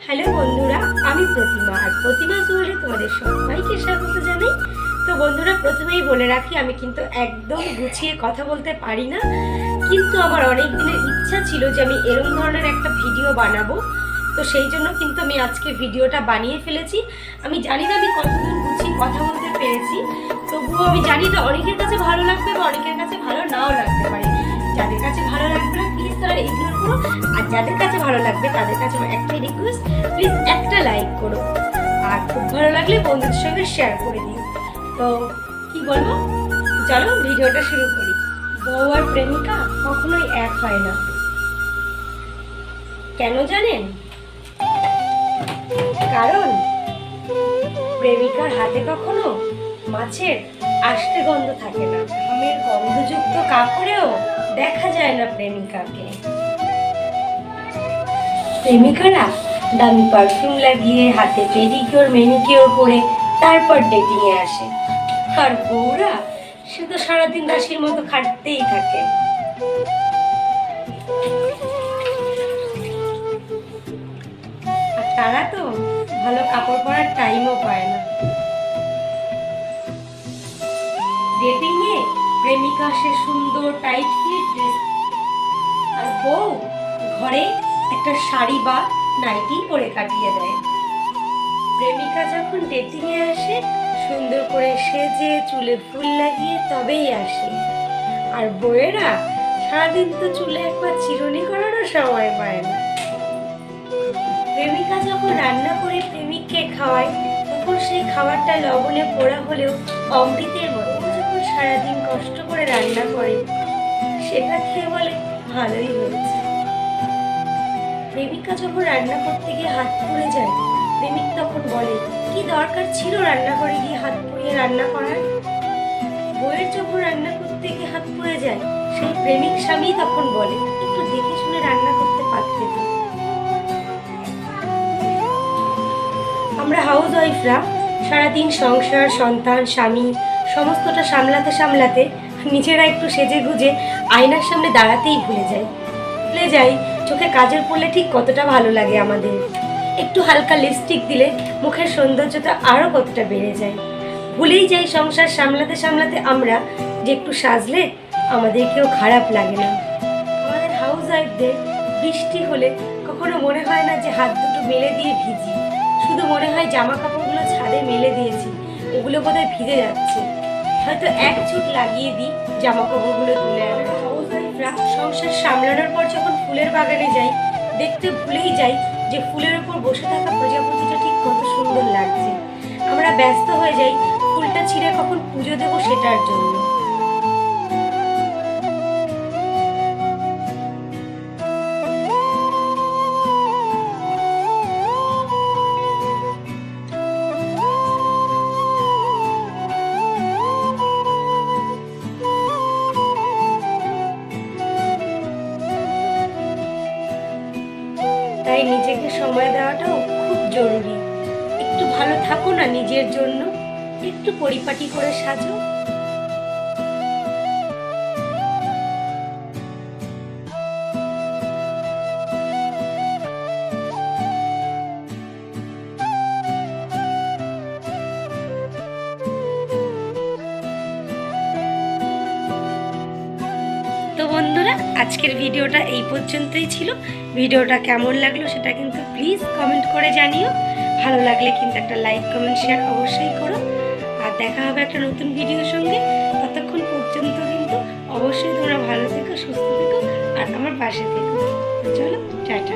Hello বন্ধুরা, আমি প্রতিমা আর প্রতিমা জুয়েলে তোমাদের সবাইকে স্বাগত জানাই। তো বন্ধুরা, প্রথমেই বলে রাখি আমি কিন্তু একদম গুছিয়ে কথা বলতে পারি না, কিন্তু আমার অনেক দিনের ইচ্ছা ছিল যে আমি এরকম ধরনের একটা ভিডিও বানাবো। তো সেই জন্য কিন্তু আমি আজকে ভিডিওটা বানিয়ে ফেলেছি। আমি জানি না আমি কতদূর গুছিয়ে কথা বলতে পেরেছি, তবুও আমি জানি না অনেকের কাছে ভালো লাগবে বা অনেকের কাছে ভালো নাও লাগতে পারে। যাদের কাছে ভালো লাগবে না প্লিজ তারা ইগনোর করো, আর যাদের কাছে ভালো লাগবে তাদের কাছে আমার একটাই রিকোয়েস্ট, প্লিজ একটা লাইক করো, আর খুব ভালো লাগলে বন্ধুদের সঙ্গে শেয়ার করে দিও। তো কি বলবো, চলো ভিডিওটা শুরু করি। বউ আর প্রেমিকা কখনোই এক হয় না, কেন জানেন? কারণ প্রেমিকার হাতে কখনো মাছের আষ্টে গন্ধ থাকে না, ঘামের গন্ধযুক্ত কাপড়েও দেখা যায় না প্রেমিকাকে। প্রেমিকারা দামি পারফিউম লাগিয়ে হাতে পেডিকিওর ম্যানিকিওর করে তারপর ডেটিং এ আসে, আর বউরা সে তো সারাদিন দাসীর মতো খাটতেই থাকে। আর তারা তো ভালো কাপড় পরার টাইমও পায় না। ডেটিং এ প্রেমিকা সে সুন্দর টাইট ফিট ড্রেস, আর বউ ঘরে একটা শাড়ি বা নাইটি পরে কাটিয়ে দেয়। প্রেমিকা যখন ডেটিং এ আসে সুন্দর করে সেজে চুলে ফুল লাগিয়ে তবেই আসে, আর বউয়েরা সারাদিন তো চুলে একবার চিরুনি করারও সময় পায় না। প্রেমিকা যখন রান্না করে প্রেমিককে খাওয়ায় তখন সেই খাবারটা লবণে পোড়া হলেও অমৃতের মতো। যখন সারাদিন কষ্ট করে রান্না করে সেটা খেয়ে বলে ভালোই হয়েছে। প্রেমিকা যখন রান্না করতে গিয়ে হাত পুড়ে যায় প্রেমিক তখন বলে কি দরকার ছিল রান্না করে গিয়ে হাত পুড়িয়ে রান্না করার। বউয়ের যখন রান্না করতে গিয়ে হাত পুড়ে যায় সেই প্রেমিক স্বামী তখন বলে একটু দেখে শুনে রান্না করতে পারতে তো। আমরা হাউস ওয়াইফরা সারাদিন সংসার, সন্তান, স্বামী সমস্তটা সামলাতে সামলাতে নিজেরা একটু সেজে গুজে আয়নার সামনে দাঁড়াতেই ভুলে যাই চোখে কাজল পড়লে ঠিক কতটা ভালো লাগে আমাদের। একটু হালকা লিপস্টিক দিলে মুখের সৌন্দর্যটা আরও কতটা বেড়ে যায়। ভুলেই যাই সংসার সামলাতে সামলাতে আমরা যে একটু সাজলে আমাদের কেউ খারাপ লাগে না। আমাদের হাউস ওয়াইফদের বৃষ্টি হলে কখনো মনে হয় না যে হাত দুটো মেলে দিয়ে ভিজি, শুধু মনে হয় জামা কাপড়গুলো ছাদে মেলে দিয়েছি, ওগুলো বোধহয় ভিজে যাচ্ছে, হয়তো এক চুট লাগিয়ে দিই জামা কাপড়গুলো তুলে আনা। হাউস ওয়াইফরা সংসার সামলানোর পর যখন ফুলের বাগানে যাই দেখতে ভুলেই যাই যে ফুলের ওপর বসে থাকা প্রজাপতিটা ঠিক কত সুন্দর লাগছে। আমরা ব্যস্ত হয়ে যাই ফুলটা ছিঁড়ে কখন পুজো দেবো সেটার জন্য। তাই নিজেকে সময় দেওয়াটাও খুব জরুরি। একটু ভালো থাকো না নিজের জন্য, একটু পরিপাটি করে সাজো। তো বন্ধুরা, আজকের ভিডিওটা এই পর্যন্তই ছিল। ভিডিওটা কেমন লাগলো সেটা কিন্তু প্লিজ কমেন্ট করে জানিও। ভালো লাগলে কিন্তু একটা লাইক, কমেন্ট, শেয়ার অবশ্যই করো। আর দেখা হবে একটা নতুন ভিডিওর সঙ্গে। ততক্ষণ পর্যন্ত কিন্তু অবশ্যই তোমরা ভালো থেকো, সুস্থ থেকো আর আমার পাশে থেকো। চলো, টাটা।